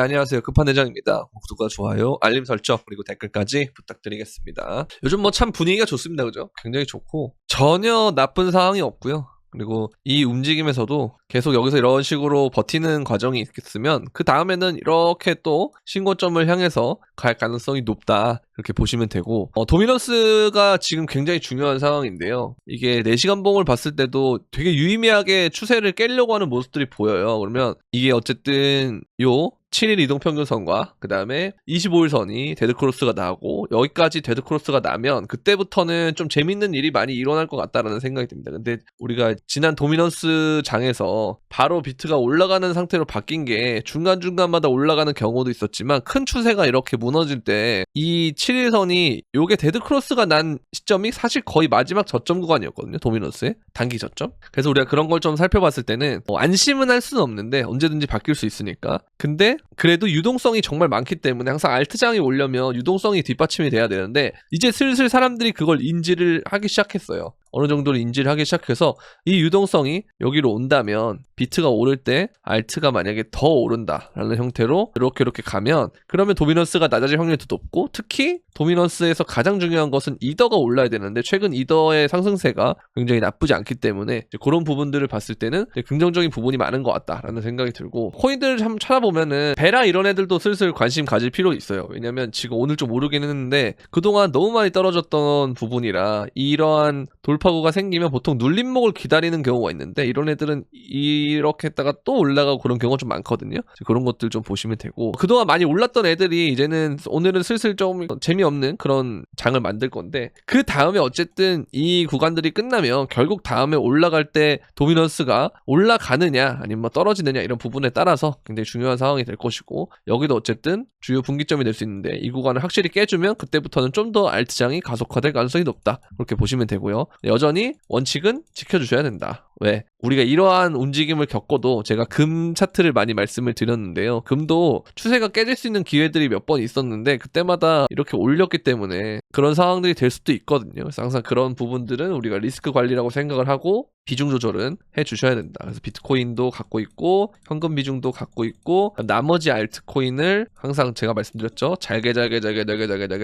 안녕하세요. 급한대장입니다. 구독과 좋아요, 알림 설정, 그리고 댓글까지 부탁드리겠습니다. 요즘 뭐 참 분위기가 좋습니다. 그죠? 굉장히 좋고, 전혀 나쁜 상황이 없고요. 그리고 이 움직임에서도 계속 여기서 이런 식으로 버티는 과정이 있겠으면 그 다음에는 이렇게 또 신고점을 향해서 갈 가능성이 높다, 이렇게 보시면 되고, 도미넌스가 지금 굉장히 중요한 상황인데요. 이게 4시간 봉을 봤을 때도 되게 유의미하게 추세를 깨려고 하는 모습들이 보여요. 그러면 이게 어쨌든 요 7일 이동평균선과 그 다음에 25일선이 데드크로스가 나오고, 여기까지 데드크로스가 나면 그때부터는 좀 재밌는 일이 많이 일어날 것 같다라는 생각이 듭니다. 근데 우리가 지난 도미넌스 장에서 바로 비트가 올라가는 상태로 바뀐 게 중간중간마다 올라가는 경우도 있었지만, 큰 추세가 이렇게 무너질 때 이 7일선이 요게 데드크로스가 난 시점이 사실 거의 마지막 저점 구간이었거든요. 도미넌스의 단기 저점. 그래서 우리가 그런 걸 좀 살펴봤을 때는 안심은 할 수는 없는데 언제든지 바뀔 수 있으니까. 근데 그래도 유동성이 정말 많기 때문에 항상 알트장이 오려면 유동성이 뒷받침이 돼야 되는데, 이제 슬슬 사람들이 그걸 인지를 하기 시작했어요. 어느 정도로 인지를 하기 시작해서 이 유동성이 여기로 온다면 비트가 오를 때 알트가 만약에 더 오른다라는 형태로 이렇게 가면, 그러면 도미넌스가 낮아질 확률이 더 높고, 특히 도미넌스에서 가장 중요한 것은 이더가 올라야 되는데 최근 이더의 상승세가 굉장히 나쁘지 않기 때문에 그런 부분들을 봤을 때는 긍정적인 부분이 많은 것 같다라는 생각이 들고, 코인들을 한번 찾아보면은 베라 이런 애들도 슬슬 관심 가질 필요 있어요. 왜냐면 지금 오늘 좀 오르긴 했는데 그동안 너무 많이 떨어졌던 부분이라, 이러한 돌파구가 생기면 보통 눌림목을 기다리는 경우가 있는데 이런 애들은 이렇게 했다가 또 올라가고 그런 경우가 좀 많거든요. 그런 것들 좀 보시면 되고, 그동안 많이 올랐던 애들이 이제는 오늘은 슬슬 좀 재미없는 그런 장을 만들 건데, 그 다음에 어쨌든 이 구간들이 끝나면 결국 다음에 올라갈 때 도미넌스가 올라가느냐 아니면 뭐 떨어지느냐 이런 부분에 따라서 굉장히 중요한 상황이 될 것이고, 여기도 어쨌든 주요 분기점이 될 수 있는데 이 구간을 확실히 깨주면 그때부터는 좀 더 알트장이 가속화될 가능성이 높다, 그렇게 보시면 되고요. 여전히 원칙은 지켜주셔야 된다. 왜? 우리가 이러한 움직임을 겪어도 제가 금 차트를 많이 말씀을 드렸는데요. 금도 추세가 깨질 수 있는 기회들이 몇 번 있었는데 그때마다 이렇게 올렸기 때문에 그런 상황들이 될 수도 있거든요. 그래서 항상 그런 부분들은 우리가 리스크 관리라고 생각을 하고 비중 조절은 해주셔야 된다. 그래서 비트코인도 갖고 있고 현금 비중도 갖고 있고, 나머지 알트코인을 항상 제가 말씀드렸죠. 잘게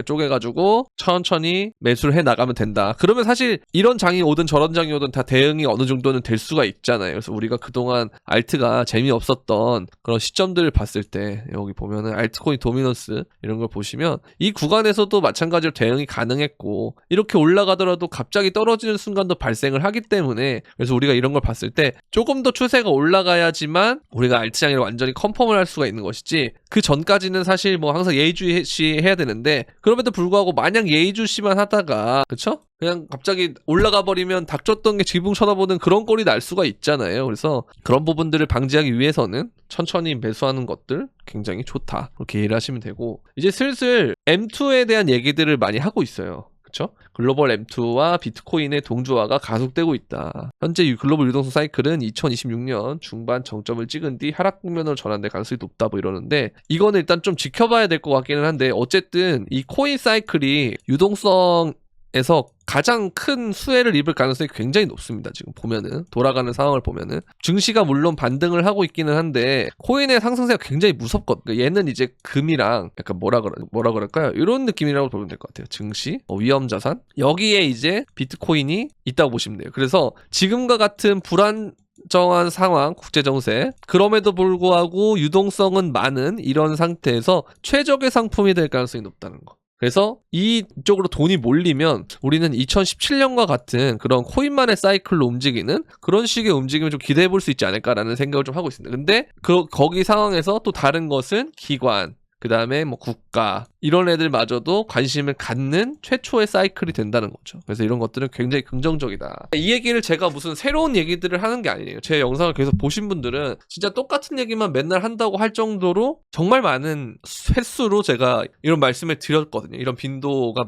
쪼개가지고 천천히 매수를 해 나가면 된다. 그러면 사실 이런 장이 오든 저런 장이 오든 다 대응이 어느 정도는 될 수가 있잖아요. 그래서 우리가 그동안 알트가 재미없었던 그런 시점들을 봤을 때 여기 보면은 알트코인 도미넌스 이런 걸 보시면 이 구간에서도 마찬가지로 대응이 가능했고, 이렇게 올라가더라도 갑자기 떨어지는 순간도 발생을 하기 때문에, 그래서 우리가 이런 걸 봤을 때 조금 더 추세가 올라가야지만 우리가 알트장을 완전히 컨펌을 할 수가 있는 것이지, 그 전까지는 사실 뭐 항상 예의주시 해야 되는데, 그럼에도 불구하고 마냥 예의주시만 하다가 그쵸? 그냥 갑자기 올라가 버리면 닥쳤던 게 지붕 쳐다보는 그런 꼴이 날 수가 있잖아요. 그래서 그런 부분들을 방지하기 위해서는 천천히 매수하는 것들 굉장히 좋다, 그렇게 이해를 하시면 되고, 이제 슬슬 M2에 대한 얘기들을 많이 하고 있어요. 그쵸? 글로벌 M2와 비트코인의 동조화가 가속되고 있다. 현재 이 글로벌 유동성 사이클은 2026년 중반 정점을 찍은 뒤 하락 국면으로 전환될 가능성이 높다, 뭐 이러는데, 이거는 일단 좀 지켜봐야 될 것 같기는 한데, 어쨌든 이 코인 사이클이 유동성에서 가장 큰 수혜를 입을 가능성이 굉장히 높습니다. 지금 보면은 돌아가는 상황을 보면은 증시가 물론 반등을 하고 있기는 한데 코인의 상승세가 굉장히 무섭거든요. 얘는 이제 금이랑 약간 뭐라 그럴까요? 이런 느낌이라고 보면 될 것 같아요. 증시, 위험 자산, 여기에 이제 비트코인이 있다고 보시면 돼요. 그래서 지금과 같은 불안정한 상황, 국제정세, 그럼에도 불구하고 유동성은 많은 이런 상태에서 최적의 상품이 될 가능성이 높다는 거. 그래서 이쪽으로 돈이 몰리면 우리는 2017년과 같은 그런 코인만의 사이클로 움직이는 그런 식의 움직임을 좀 기대해 볼 수 있지 않을까라는 생각을 좀 하고 있습니다. 근데 거기 상황에서 또 다른 것은 기관, 그 다음에 뭐 국가, 이런 애들마저도 관심을 갖는 최초의 사이클이 된다는 거죠. 그래서 이런 것들은 굉장히 긍정적이다. 이 얘기를 제가 무슨 새로운 얘기들을 하는 게 아니에요. 제 영상을 계속 보신 분들은 진짜 똑같은 얘기만 맨날 한다고 할 정도로 정말 많은 횟수로 제가 이런 말씀을 드렸거든요. 이런 빈도가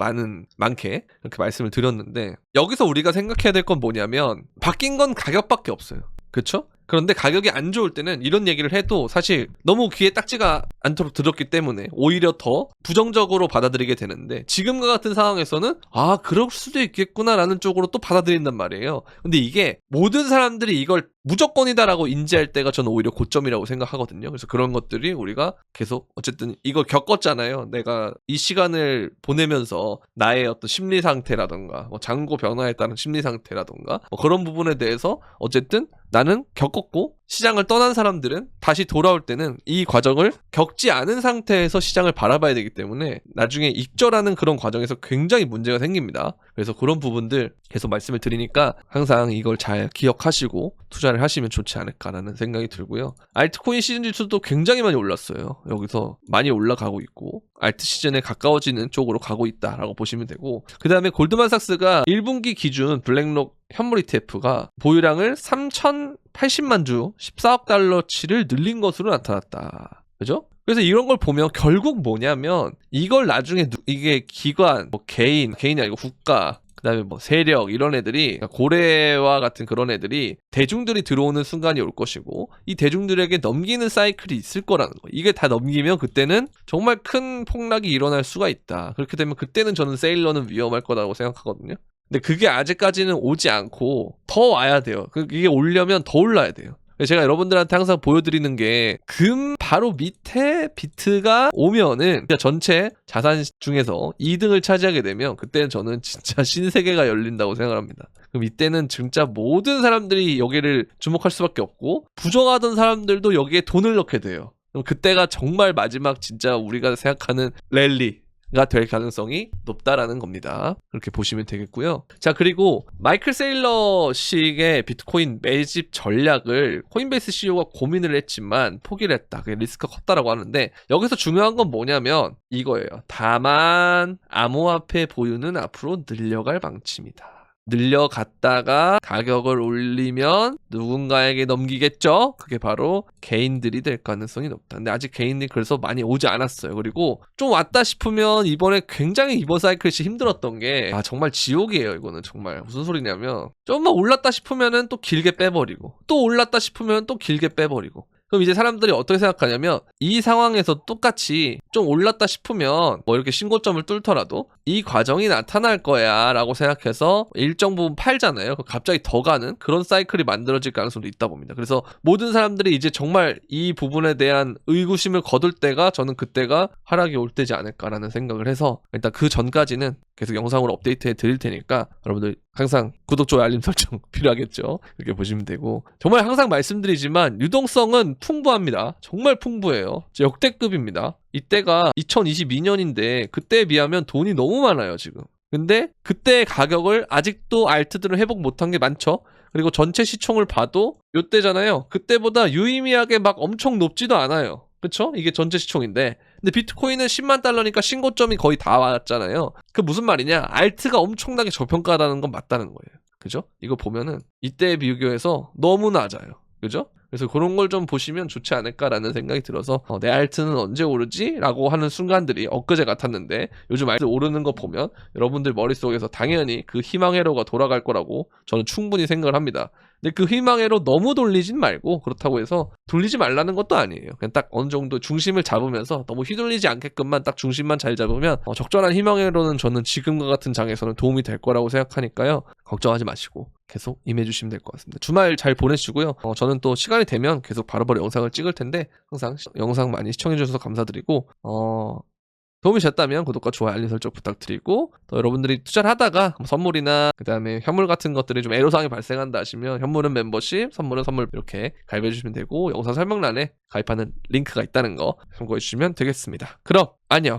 많게 이렇게 말씀을 드렸는데, 여기서 우리가 생각해야 될 건 뭐냐면 바뀐 건 가격밖에 없어요. 그쵸? 그런데 가격이 안 좋을 때는 이런 얘기를 해도 사실 너무 귀에 딱지가 않도록 들었기 때문에 오히려 더 부정적으로 받아들이게 되는데, 지금과 같은 상황에서는 아, 그럴 수도 있겠구나라는 쪽으로 또 받아들인단 말이에요. 근데 이게 모든 사람들이 이걸 무조건이다라고 인지할 때가 저는 오히려 고점이라고 생각하거든요. 그래서 그런 것들이 우리가 계속 어쨌든 이걸 겪었잖아요. 내가 이 시간을 보내면서 나의 어떤 심리 상태라던가 뭐 장고 변화에 따른 심리 상태라던가 뭐 그런 부분에 대해서 어쨌든 나는 겪었고, 시장을 떠난 사람들은 다시 돌아올 때는 이 과정을 겪지 않은 상태에서 시장을 바라봐야 되기 때문에 나중에 익절하는 그런 과정에서 굉장히 문제가 생깁니다. 그래서 그런 부분들 계속 말씀을 드리니까 항상 이걸 잘 기억하시고 투자를 하시면 좋지 않을까라는 생각이 들고요. 알트코인 시즌 지수도 굉장히 많이 올랐어요. 여기서 많이 올라가고 있고 알트 시즌에 가까워지는 쪽으로 가고 있다라고 보시면 되고, 그 다음에 골드만삭스가 1분기 기준 블랙록 현물 ETF가 보유량을 3,080만 주 14억 달러치를 늘린 것으로 나타났다. 그죠? 그래서 이런 걸 보면 결국 뭐냐면 이걸 나중에 이게 기관, 뭐 개인이 아니고 국가, 그다음에 뭐 세력 이런 애들이, 고래와 같은 그런 애들이 대중들이 들어오는 순간이 올 것이고 이 대중들에게 넘기는 사이클이 있을 거라는 거. 이게 다 넘기면 그때는 정말 큰 폭락이 일어날 수가 있다. 그렇게 되면 그때는 저는 세일러는 위험할 거라고 생각하거든요. 근데 그게 아직까지는 오지 않고 더 와야 돼요. 이게 오려면 더 올라야 돼요. 제가 여러분들한테 항상 보여드리는 게 금 바로 밑에 비트가 오면은 전체 자산 중에서 2등을 차지하게 되면 그때는 저는 진짜 신세계가 열린다고 생각을 합니다. 그럼 이때는 진짜 모든 사람들이 여기를 주목할 수밖에 없고 부정하던 사람들도 여기에 돈을 넣게 돼요. 그럼 그때가 정말 마지막 진짜 우리가 생각하는 랠리 가 될 가능성이 높다라는 겁니다. 그렇게 보시면 되겠고요. 자, 그리고 마이클 세일러식의 비트코인 매집 전략을 코인베이스 CEO가 고민을 했지만 포기를 했다. 그게 리스크가 컸다라고 하는데, 여기서 중요한 건 뭐냐면 이거예요. 다만 암호화폐 보유는 앞으로 늘려갈 방침이다. 늘려갔다가 가격을 올리면 누군가에게 넘기겠죠? 그게 바로 개인들이 될 가능성이 높다. 근데 아직 개인들이 그래서 많이 오지 않았어요. 그리고 좀 왔다 싶으면 이번에 굉장히 이번 사이클이 힘들었던 게, 아, 정말 지옥이에요. 이거는 정말 무슨 소리냐면 좀만 올랐다 싶으면은 또 길게 빼버리고 또 올랐다 싶으면 또 길게 빼버리고. 그럼 이제 사람들이 어떻게 생각하냐면 이 상황에서 똑같이 좀 올랐다 싶으면 뭐 이렇게 신고점을 뚫더라도 이 과정이 나타날 거야 라고 생각해서 일정 부분 팔잖아요. 갑자기 더 가는 그런 사이클이 만들어질 가능성도 있다 봅니다. 그래서 모든 사람들이 이제 정말 이 부분에 대한 의구심을 거둘 때가, 저는 그때가 하락이 올 때지 않을까라는 생각을 해서 일단 그 전까지는 계속 영상으로 업데이트해 드릴 테니까 여러분들 항상 구독, 좋아요, 알림 설정 필요하겠죠. 이렇게 보시면 되고, 정말 항상 말씀드리지만 유동성은 풍부합니다. 정말 풍부해요. 역대급입니다. 이때가 2022년인데 그때에 비하면 돈이 너무 많아요 지금. 근데 그때의 가격을 아직도 알트들은 회복 못한 게 많죠. 그리고 전체 시총을 봐도 요때잖아요. 그때보다 유의미하게 막 엄청 높지도 않아요. 그쵸? 이게 전체 시총인데, 근데 비트코인은 10만 달러니까 신고점이 거의 다 왔잖아요. 그 무슨 말이냐? 알트가 엄청나게 저평가라는 건 맞다는 거예요. 그죠? 이거 보면은 이때에 비교해서 너무 낮아요. 그죠? 그래서 그런 걸 좀 보시면 좋지 않을까라는 생각이 들어서 내 알트는 언제 오르지? 라고 하는 순간들이 엊그제 같았는데, 요즘 알트 오르는 거 보면 여러분들 머릿속에서 당연히 그 희망회로가 돌아갈 거라고 저는 충분히 생각을 합니다. 근데 그 희망회로 너무 돌리진 말고, 그렇다고 해서 돌리지 말라는 것도 아니에요. 그냥 딱 어느 정도 중심을 잡으면서 너무 휘둘리지 않게끔만 딱 중심만 잘 잡으면 적절한 희망회로는 저는 지금과 같은 장에서는 도움이 될 거라고 생각하니까요. 걱정하지 마시고 계속 임해주시면 될 것 같습니다. 주말 잘 보내시고요. 저는 또 시간이 되면 계속 바로바로 영상을 찍을 텐데 항상 영상 많이 시청해주셔서 감사드리고, 도움이 되셨다면 구독과 좋아요, 알림 설정 부탁드리고, 또 여러분들이 투자를 하다가 선물이나 그 다음에 현물 같은 것들이 좀 애로사항이 발생한다 하시면 현물은 멤버십, 선물은 선물 이렇게 가입해주시면 되고, 영상 설명란에 가입하는 링크가 있다는 거 참고해주시면 되겠습니다. 그럼 안녕.